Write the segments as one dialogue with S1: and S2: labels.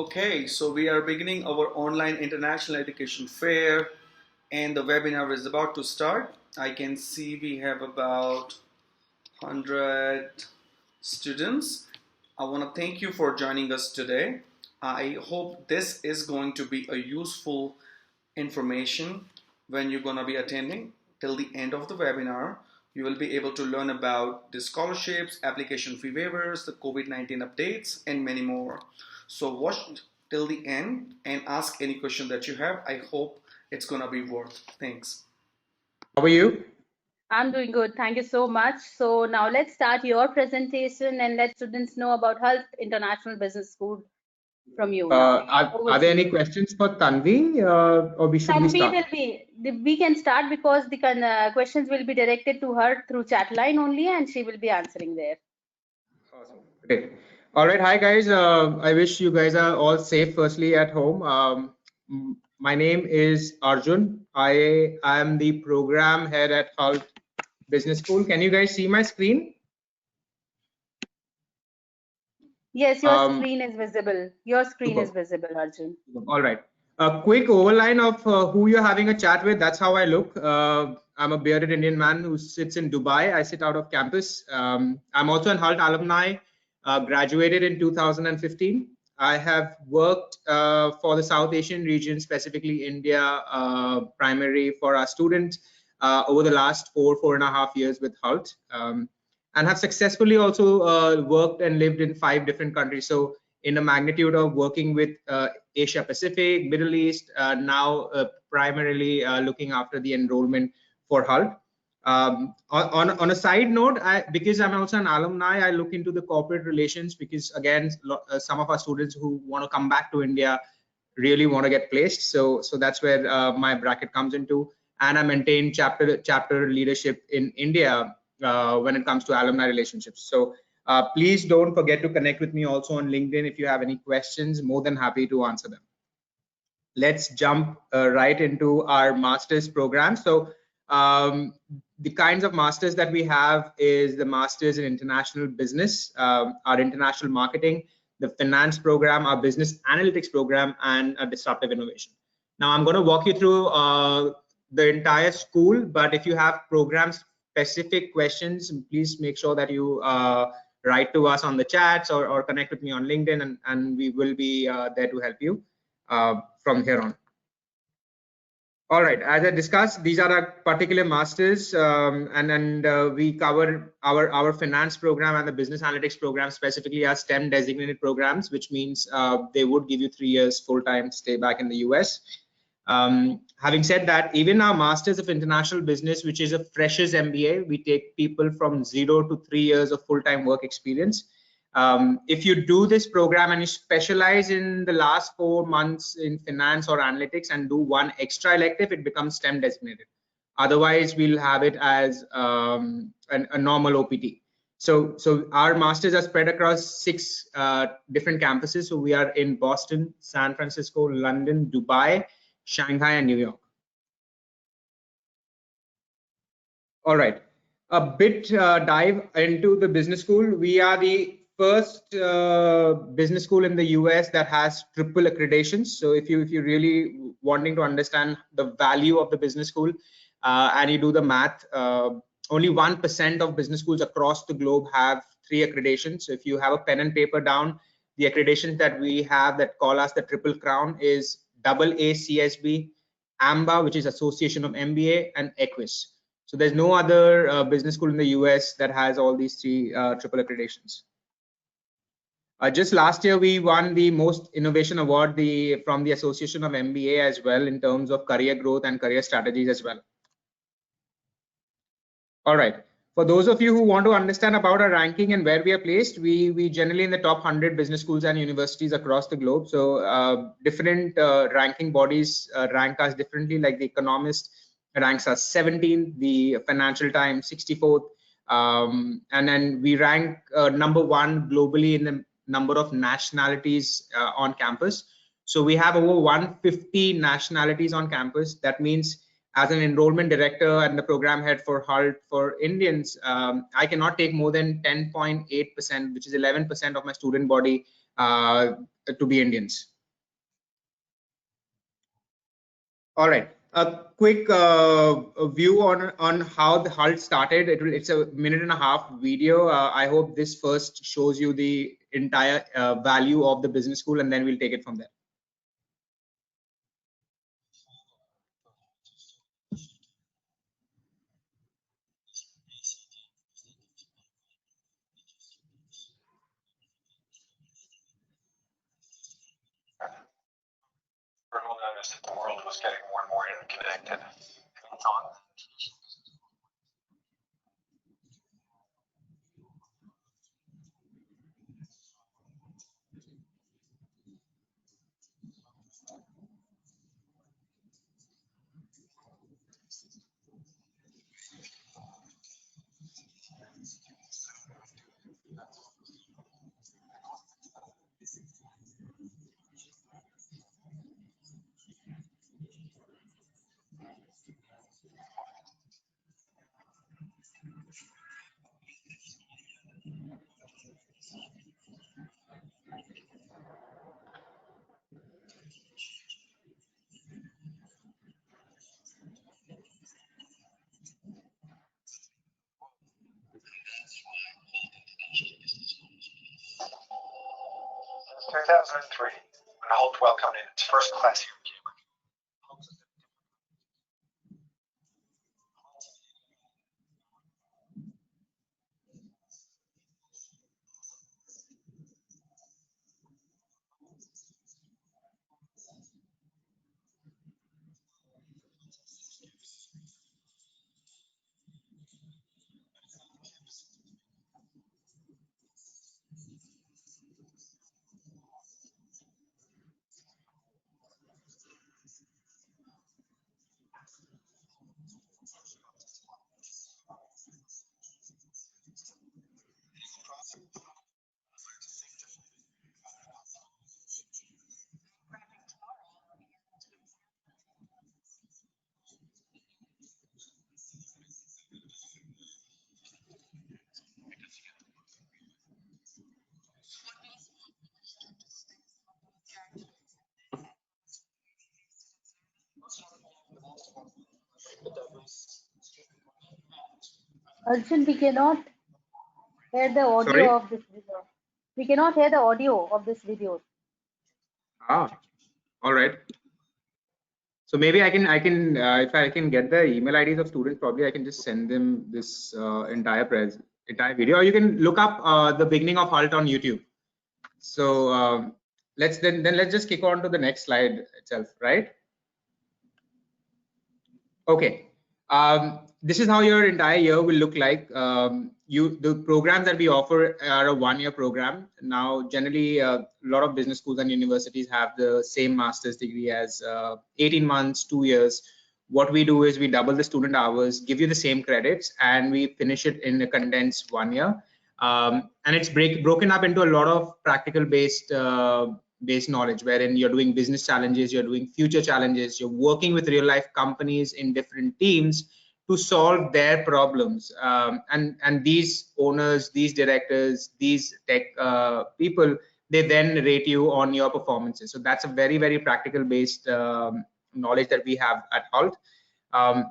S1: Okay, so we are beginning our online international education fair and the webinar is about to start. I can see we have about 100 students. I want to thank you for joining us today. I hope this is going to be a useful information when you're going to be attending. Till the end of the webinar, you will be able to learn about the scholarships, application fee waivers, the COVID-19 updates, and many more. So watch till the end and ask any question that you have. I hope it's going to be worth. Thanks.
S2: How are you?
S3: I'm doing good. Thank you so much. So now let's start your presentation and let students know about Health International Business School from you now.
S2: Are there any questions for Tanvi or we should
S3: Tanvi
S2: start?
S3: we can start because the questions will be directed to her through chat line only and she will be answering there.
S2: Awesome. Great. All right. Hi, guys. I wish you guys are all safe, firstly, at home. My name is Arjun. I am the program head at Health Business School. Can you guys see my screen?
S3: Yes, your screen is visible. Your screen
S2: Super.
S3: is visible, Arjun.
S2: All right. A quick overline of who you're having a chat with. That's how I look. I'm a bearded Indian man who sits in Dubai. I sit out of campus. I'm also an HALT alumni, graduated in 2015. I have worked for the South Asian region, specifically India, primarily for our students over the last 4.5 years with HALT. And have successfully also worked and lived in 5 different countries. So in a magnitude of working with Asia Pacific, Middle East, now primarily looking after the enrollment for HALT. On a side note, because I'm also an alumni, I look into the corporate relations because again, some of our students who want to come back to India really want to get placed. So that's where my bracket comes into, and I maintain chapter leadership in India when it comes to alumni relationships. So please don't forget to connect with me also on LinkedIn if you have any questions. More than happy to answer them. Let's jump right into our master's program. So the kinds of masters that we have is the masters in international business, our international marketing, the finance program, our business analytics program, and a disruptive innovation. Now I'm going to walk you through the entire school, but if you have programs specific questions, please make sure that you write to us on the chats or connect with me on LinkedIn, and we will be there to help you from here on. All right, as I discussed, these are our particular masters, and we cover our finance program and the business analytics program specifically as STEM designated programs, which means they would give you 3 years full-time stay back in the US. Having said that, even our masters of international business, which is a freshers MBA, we take people from 0 to 3 years of full-time work experience. If you do this program and you specialize in the last 4 months in finance or analytics and do one extra elective, it becomes STEM designated. Otherwise, we'll have it as a normal OPT. So our masters are spread across 6 different campuses. So we are in Boston, San Francisco, London, Dubai, Shanghai, and New York. All right, a bit dive into the business school. We are the first business school in the US that has triple accreditations. So if you're really wanting to understand the value of the business school and you do the math, only 1% of business schools across the globe have 3 accreditations. So if you have a pen and paper down, the accreditations that we have that call us the triple crown is AACSB, AMBA, which is Association of MBA, and EQUIS. So there's no other business school in the US that has all these 3 triple accreditations. Just last year, we won the Most Innovation Award from the Association of MBA as well in terms of career growth and career strategies as well. All right. For those of you who want to understand about our ranking and where we are placed, we generally in the top 100 business schools and universities across the globe. So different ranking bodies rank us differently, like the Economist ranks us 17th, the Financial Times 64th, and then we rank number 1 globally in the number of nationalities on campus. So we have over 150 nationalities on campus. That means as an enrollment director and the program head for HALT for Indians, I cannot take more than 10.8%, which is 11% of my student body to be Indians. All right. A quick view on how the HALT started. It's a 1.5-minute video. I hope this first shows you the entire value of the business school, and then we'll take it from there.
S4: Everyone noticed that the world was getting more and more interconnected. Since 2003, when HALT welcomed in its first class here in Cambridge.
S3: Arjun, we cannot hear the audio
S2: Sorry?
S3: of this video. We cannot hear the audio of this video.
S2: Ah, all right. So maybe I can if I can get the email IDs of students, probably I can just send them this entire video, or you can look up the beginning of HALT on YouTube. So let's just kick on to the next slide itself, right? Okay. This is how your entire year will look like. The programs that we offer are a 1-year program. Now, generally, a lot of business schools and universities have the same master's degree as 18 months, 2 years. What we do is we double the student hours, give you the same credits, and we finish it in a condensed 1 year. And it's broken up into a lot of practical based knowledge, wherein you're doing business challenges, you're doing future challenges, you're working with real life companies in different teams to solve their problems. And these owners, these directors, these tech people, they then rate you on your performances. So that's a very, very practical based knowledge that we have at HALT.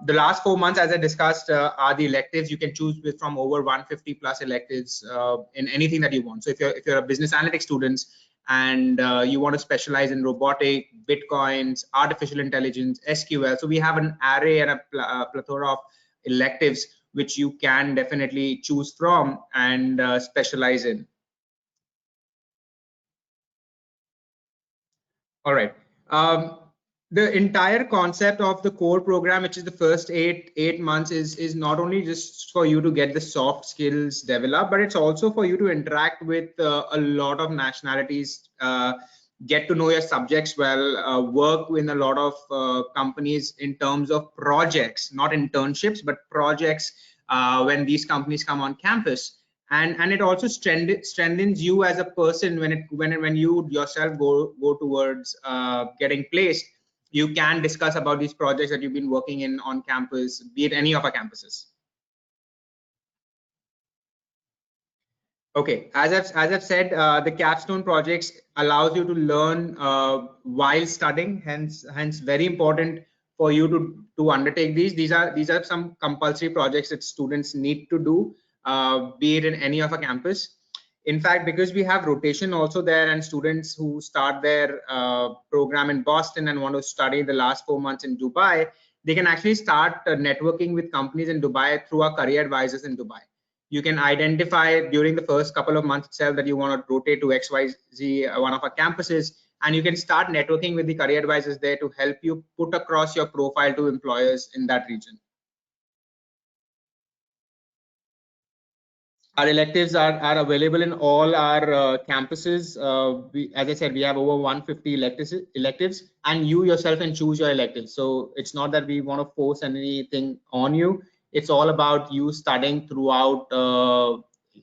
S2: The last 4 months, as I discussed, are the electives. You can choose from over 150 plus electives in anything that you want. So if you're a business analytics student and you want to specialize in robotic, bitcoins, artificial intelligence, SQL, so we have an array and a plethora of electives which you can definitely choose from and specialize in. All right. The entire concept of the core program, which is the first eight months, is not only just for you to get the soft skills developed, but it's also for you to interact with a lot of nationalities, get to know your subjects well, work with a lot of companies in terms of projects, not internships, but projects when these companies come on campus. And it also strengthens you as a person when you yourself go towards getting placed. You can discuss about these projects that you've been working in on campus, be it any of our campuses. Okay, as I've said, the capstone projects allows you to learn while studying, hence very important for you to undertake these. These are some compulsory projects that students need to do, be it in any of our campus. In fact, because we have rotation also there, and students who start their program in Boston and want to study the last 4 months in Dubai, they can actually start networking with companies in Dubai through our career advisors in Dubai. You can identify during the first couple of months itself that you want to rotate to XYZ, one of our campuses, and you can start networking with the career advisors there to help you put across your profile to employers in that region. Our electives are available in all our campuses. As I said, we have over 150 electives, and you yourself can choose your electives. So it's not that we want to force anything on you. It's all about you studying throughout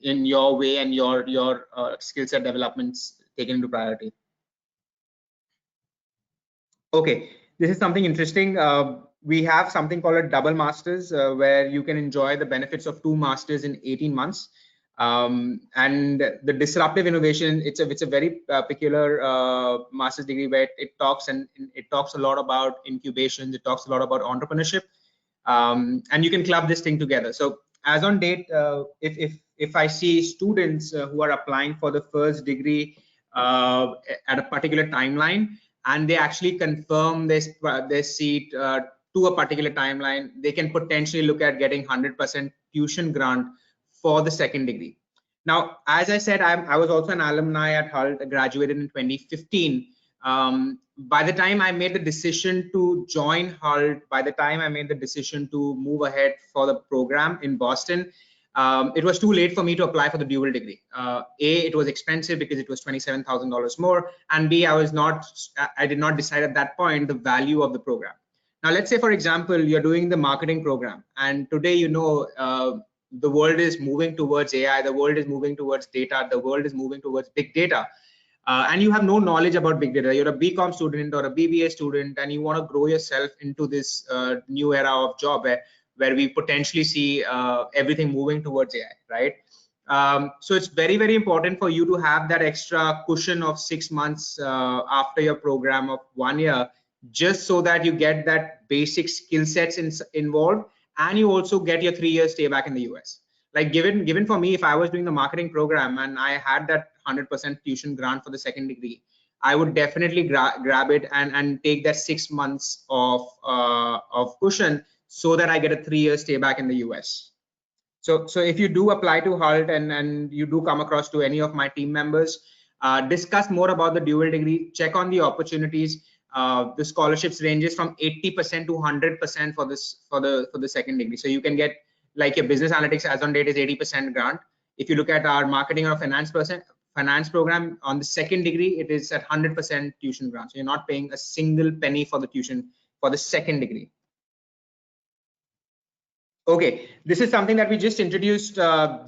S2: in your way, and your skill set developments taken into priority. Okay, this is something interesting. We have something called a double masters, where you can enjoy the benefits of 2 masters in 18 months. And the disruptive innovation, it's a very peculiar master's degree where it talks a lot about incubations, it talks a lot about entrepreneurship, and you can club this thing together. So as on date, if I see students who are applying for the first degree at a particular timeline, and they actually confirm their seat to a particular timeline, they can potentially look at getting 100% tuition grant for the second degree. Now, as I said, I was also an alumni at HALT, graduated in 2015. By the time I made the decision to join HALT, by the time I made the decision to move ahead for the program in Boston, it was too late for me to apply for the dual degree. A, it was expensive because it was $27,000 more, and B, I did not decide at that point the value of the program. Now, let's say, for example, you're doing the marketing program, and today, you know, the world is moving towards AI, the world is moving towards data, the world is moving towards big data, and you have no knowledge about big data. You're a BCom student or a BBA student, and you want to grow yourself into this new era of job where we potentially see everything moving towards AI, right? So it's very, very important for you to have that extra cushion of 6 months after your program of 1 year, just so that you get that basic skill sets involved, and you also get your 3 years stay back in the US. Like given for me, if I was doing the marketing program and I had that 100% tuition grant for the second degree, I would definitely grab it and take that 6 months of cushion, so that I get a 3 year stay back in the US. So if you do apply to HALT and you do come across to any of my team members, discuss more about the dual degree, check on the opportunities. The scholarships ranges from 80% to 100% for the second degree. So you can get, like, your business analytics as on date is 80% grant. If you look at our marketing or finance program on the second degree, it is at 100% tuition grant. So you're not paying a single penny for the tuition for the second degree. Okay, this is something that we just introduced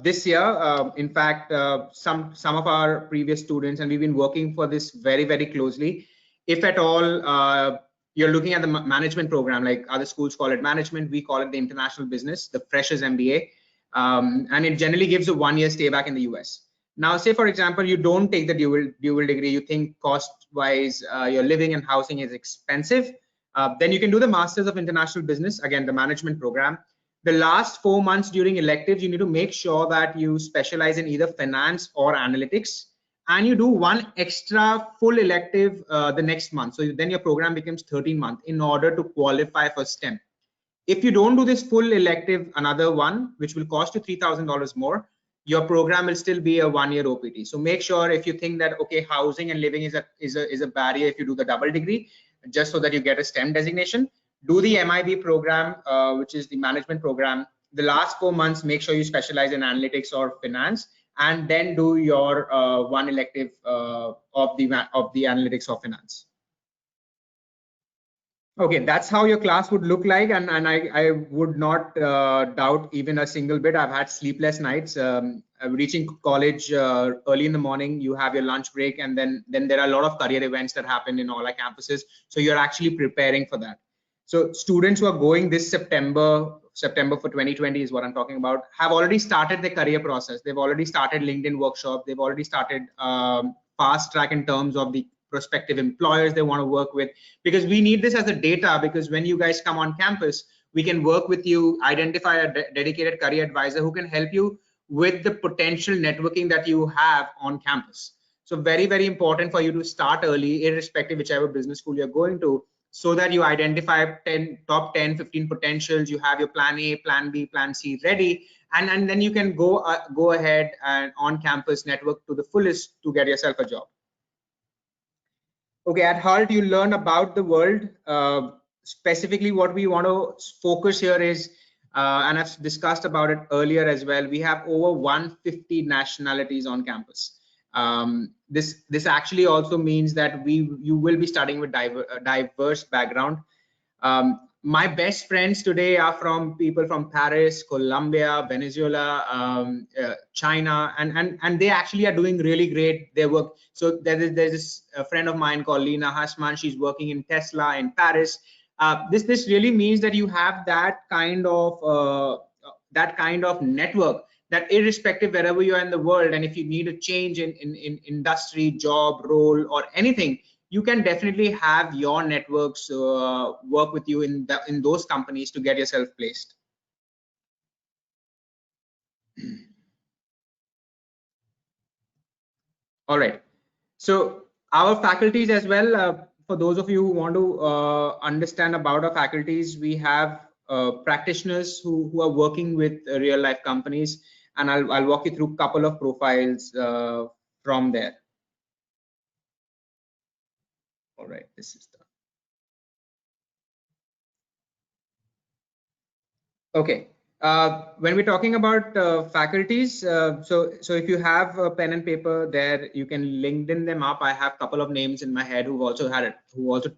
S2: this year. In fact, some of our previous students, and we've been working for this very, very closely. If at all you're looking at the management program, like other schools call it management, we call it the international business, the freshers MBA, and it generally gives a 1 year stay back in the US. Now, say for example, you don't take the dual degree, you think cost-wise your living and housing is expensive, then you can do the Masters of International Business, again the management program. The last 4 months during electives, you need to make sure that you specialize in either finance or analytics, and you do 1 extra full elective the next month. So then your program becomes 13 months in order to qualify for STEM. If you don't do this full elective, another one, which will cost you $3,000 more, your program will still be a 1 year OPT. So make sure, if you think that, okay, housing and living is a barrier if you do the double degree, just so that you get a STEM designation, do the MIB program, which is the management program. The last 4 months, make sure you specialize in analytics or finance, and then do your 1 elective of the analytics or finance. Okay, that's how your class would look like, and I would not doubt even a single bit. I've had sleepless nights. Reaching college early in the morning, you have your lunch break, and then there are a lot of career events that happen in all our campuses. So you're actually preparing for that. So students who are going this September for 2020 is what I'm talking about, have already started the career process. They've already started LinkedIn workshop. They've already started fast track in terms of the prospective employers they want to work with, because we need this as a data, because when you guys come on campus, we can work with you, identify a dedicated career advisor who can help you with the potential networking that you have on campus. So very, very important for you to start early, irrespective whichever business school you're going to, so that you identify top 10, 15 potentials, you have your plan A, plan B, plan C ready, and then you can go ahead and on campus network to the fullest to get yourself a job. Okay, at HALT, you learn about the world. Specifically, what we want to focus here is, and I've discussed about it earlier as well, we have over 150 nationalities on campus. This actually also means that you will be studying with diverse background. My best friends today are from people from Paris, Colombia, Venezuela, China, and they actually are doing really great their work. So there's a friend of mine called Lina Hasman. She's working in Tesla in Paris. This really means that you have that kind of network, that irrespective wherever you are in the world, and if you need a change in industry, job, role, or anything, you can definitely have your networks work with you in those companies to get yourself placed. All right. So our faculties as well, for those of you who want to understand about our faculties, we have practitioners who are working with real life companies, and I'll walk you through a couple of profiles from there. All right, this is done. Okay. When we're talking about faculties, so if you have a pen and paper there, you can LinkedIn them up. I have a couple of names in my head who also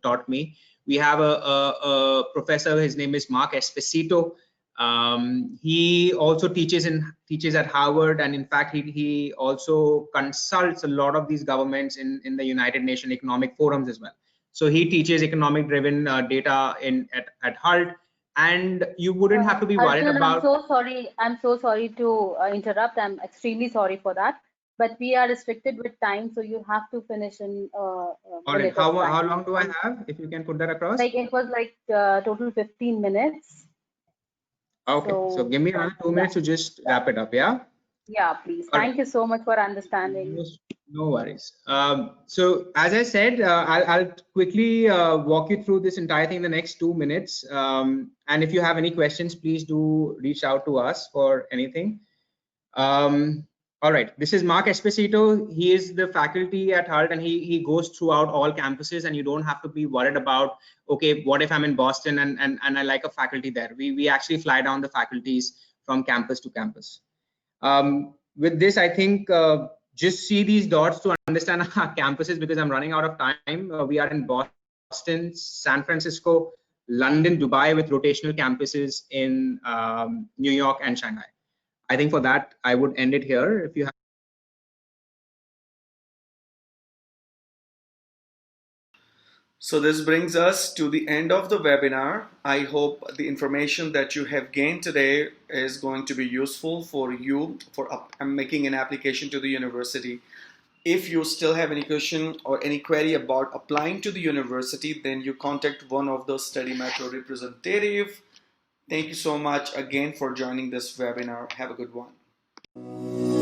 S2: taught me. We have a professor. His name is Mark Esposito. He also teaches at Harvard, and in fact, he also consults a lot of these governments in the United Nations economic forums as well. So he teaches economic-driven data at HALT. And you wouldn't have to be worried about.
S3: I'm so sorry to interrupt. I'm extremely sorry for that. But we are restricted with time, so you have to finish in.
S2: All right. How long do I have? If you can put that across.
S3: Like it was like total 15 minutes.
S2: Okay. So give me another 2 minutes to just wrap it up. Yeah.
S3: Yeah, please. Thank you so much for understanding.
S2: No worries. So as I said, I'll quickly walk you through this entire thing in the next 2 minutes. And if you have any questions, please do reach out to us for anything. All right. This is Mark Esposito. He is the faculty at HALT, and he goes throughout all campuses, and you don't have to be worried about, okay, what if I'm in Boston and I like a faculty there? We actually fly down the faculties from campus to campus. With this, I think just see these dots to understand our campuses, because I'm running out of time. We are in Boston, San Francisco, London, Dubai, with rotational campuses in New York and Shanghai. I think for that, I would end it here. If you have.
S1: So this brings us to the end of the webinar. I hope the information that you have gained today is going to be useful for you for making an application to the university. If you still have any question or any query about applying to the university, then you contact one of the Study Metro representative. Thank you so much again for joining this webinar. Have a good one.